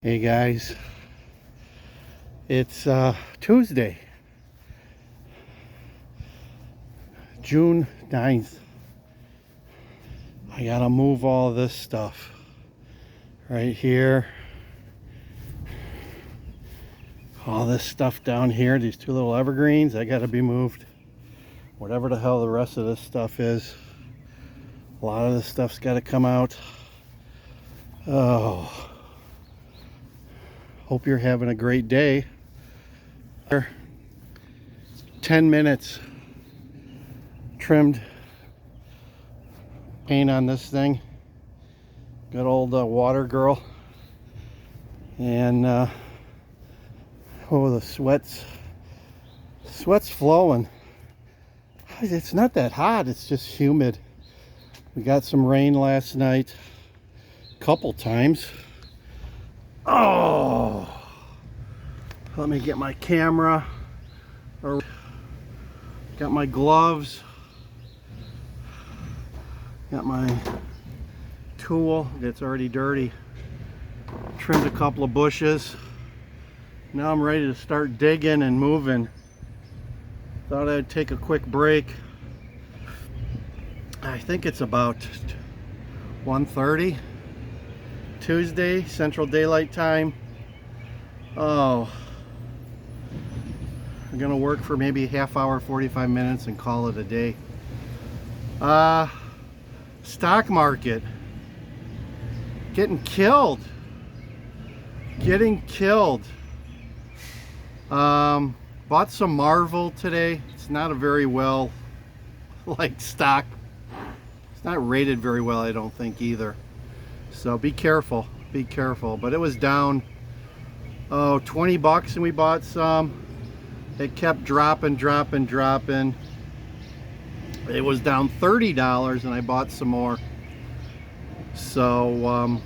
Hey guys, it's Tuesday, June 9th. I gotta move all this stuff right here. All this stuff down here, these two little evergreens, I gotta be moved. Whatever the hell the rest of this stuff is, a lot of this stuff's gotta come out. Oh. Hope you're having a great day. 10 minutes trimmed paint on this thing. Good old water girl. And oh, the sweat's flowing. It's not that hot, it's just humid. We got some rain last night, a couple times. Oh, let me get my camera. Got my gloves. Got my tool that's already dirty. Trimmed a couple of bushes. Now I'm ready to start digging and moving. Thought I'd take a quick break. I think it's about 1:30. Tuesday, Central Daylight Time. Oh, I'm gonna work for maybe a half hour, 45 minutes and call it a day. Stock market getting killed. Bought some Marvel today. It's not a very well liked stock. It's not rated very well, I don't think either. So be careful, but it was down 20 bucks and we bought some. It kept dropping. It was down $30 and I bought some more. So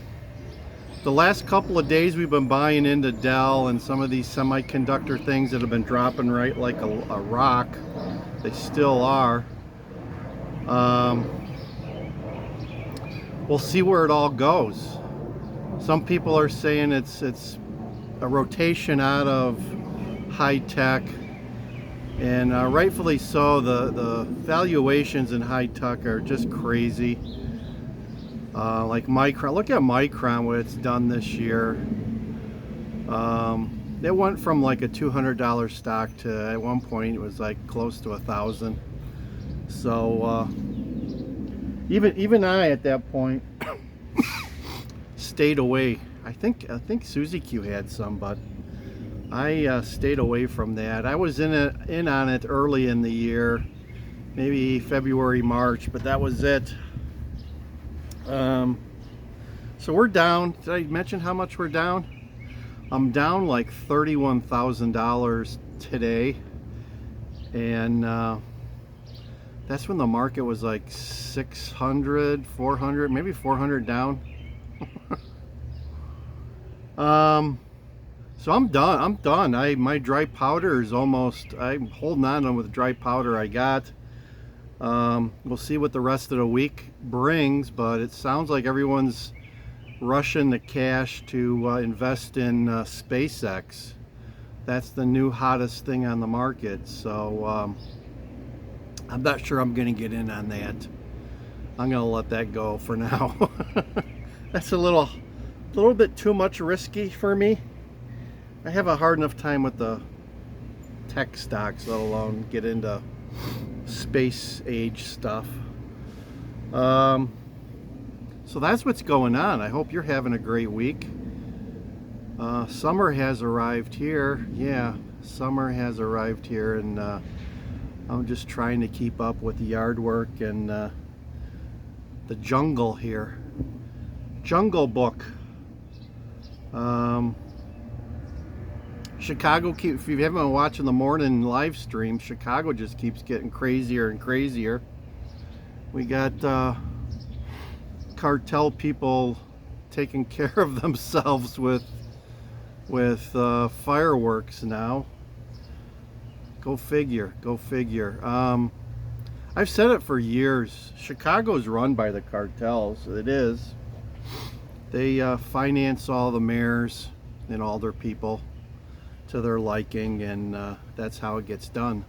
the last couple of days we've been buying into Dell and some of these semiconductor things that have been dropping right like a rock. They still are. We'll see where it all goes. Some people are saying it's a rotation out of high tech, and rightfully so. The valuations in high tech are just crazy. Like Micron, look at Micron, what it's done this year. It went from like a $200 stock to at one point it was like close to $1,000. So even I at that point stayed away. I think Suzy Q had some, but I stayed away from that. I was in on it early in the year, maybe February, March, but that was it. So we're down. Did I mention how much we're down? I'm down like $31,000 today, and that's when the market was like 600, 400, maybe 400 down. So I'm done. My dry powder is almost, I'm holding on with the dry powder I got. We'll see what the rest of the week brings, but it sounds like everyone's rushing the cash to invest in SpaceX. That's the new hottest thing on the market. So I'm not sure I'm going to get in on that. I'm going to let that go for now. That's a little bit too much risky for me. I have a hard enough time with the tech stocks, let alone get into space age stuff. So that's what's going on. I hope you're having a great week. Summer has arrived here. Yeah, summer has arrived here, and I'm just trying to keep up with the yard work and the jungle here. Jungle Book. Chicago, if you haven't been watching the morning live stream, Chicago just keeps getting crazier and crazier. We got cartel people taking care of themselves with fireworks now. Go figure. I've said it for years. Chicago's run by the cartels. It is. They finance all the mayors. and alder people to their liking, and that's how it gets done.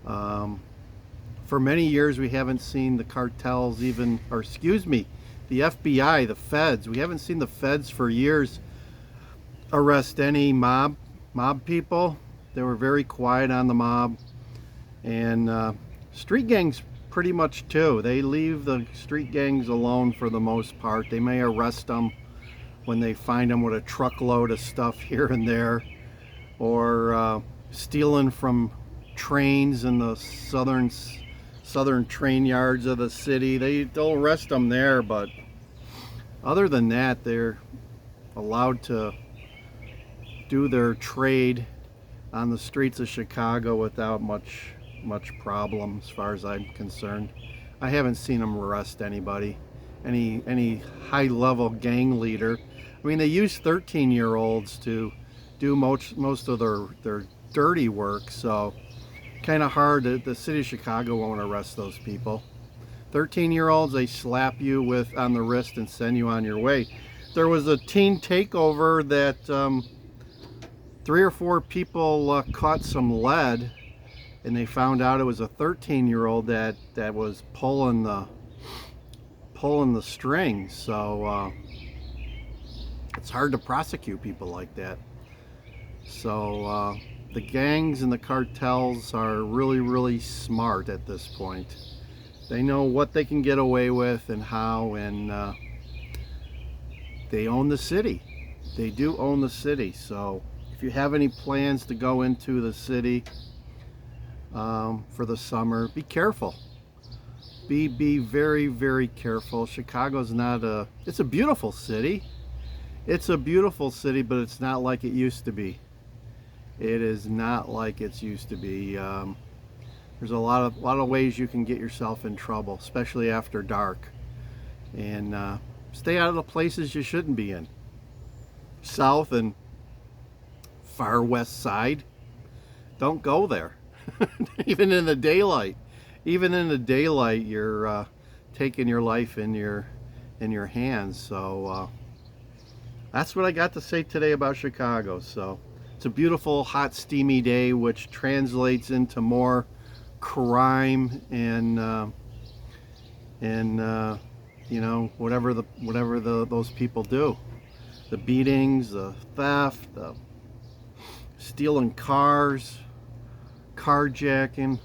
For many years we haven't seen the cartels even, or excuse me, the FBI, the feds. We haven't seen the feds for years arrest any mob people. They were very quiet on the mob, and street gangs pretty much too. They leave the street gangs alone for the most part. They may arrest them when they find them with a truckload of stuff here and there, or stealing from trains in the southern train yards of the city. They'll arrest them there, but other than that, they're allowed to do their trade on the streets of Chicago without much problem, as far as I'm concerned. I haven't seen them arrest anybody, any high-level gang leader. I mean, they use 13-year-olds to do most of their dirty work, so kind of hard. The city of Chicago won't arrest those people. 13-year-olds, they slap you on the wrist and send you on your way. There was a teen takeover that 3 or 4 people caught some lead, and they found out it was a 13-year-old that was pulling the strings. So it's hard to prosecute people like that. So the gangs and the cartels are really smart at this point. They know what they can get away with and how, and they own the city. They do own the city. So if you have any plans to go into the city for the summer, be careful. Be very careful. Chicago's not it's a beautiful city. It's a beautiful city, but it's not like it used to be. It is not like it used to be. There's a lot of ways you can get yourself in trouble, especially after dark. And stay out of the places you shouldn't be in. South and far west side, don't go there. Even in the daylight. Even in the daylight, you're taking your life in your hands. So that's what I got to say today about Chicago. So it's a beautiful, hot, steamy day, which translates into more crime and you know, whatever those people do, the beatings, the theft, the stealing cars, carjacking,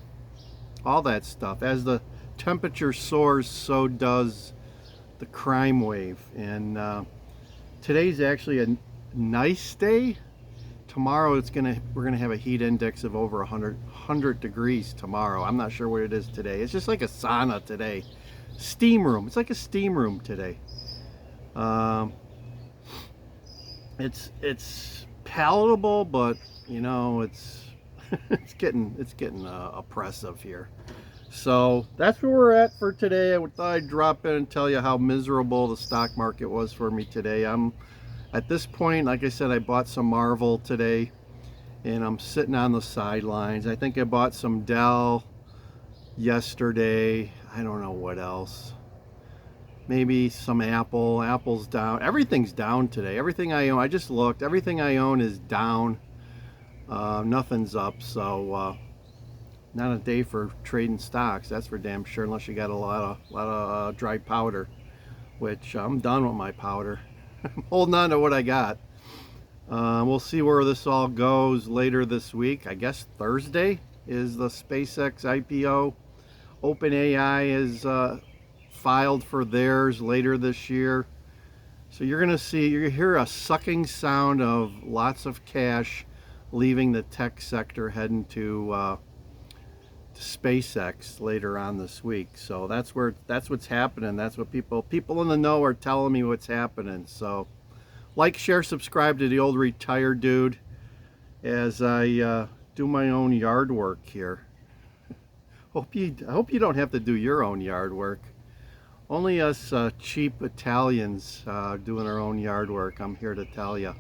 all that stuff. As the temperature soars, so does the crime wave. And today's actually a nice day. Tomorrow we're gonna have a heat index of over 100 degrees tomorrow. I'm not sure what it is today. It's just like a sauna today. Steam room. It's like a steam room today. It's palatable, but you know, it's getting oppressive here. So that's where we're at for today. I thought I'd drop in and tell you how miserable the stock market was for me today. I'm at this point, like I said, I bought some Marvel today, and I'm sitting on the sidelines. I think I bought some Dell yesterday. I don't know what else. Maybe some Apple. Apple's down. Everything's down today. Everything I own, I just looked, everything I own is down. Nothing's up. So not a day for trading stocks, that's for damn sure, unless you got a lot of dry powder, which I'm done with my powder. I'm holding on to what I got. We'll see where this all goes later this week. I guess Thursday is the SpaceX IPO. OpenAI is filed for theirs later this year. So you're going to hear a sucking sound of lots of cash leaving the tech sector, heading to SpaceX later on this week. So that's what's happening. That's what people in the know are telling me what's happening. So like, share, subscribe to the Old Retired Dude as I do my own yard work here. I hope you don't have to do your own yard work. Only us cheap Italians doing our own yard work, I'm here to tell you.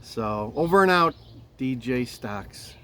So over and out, DJ Stocks.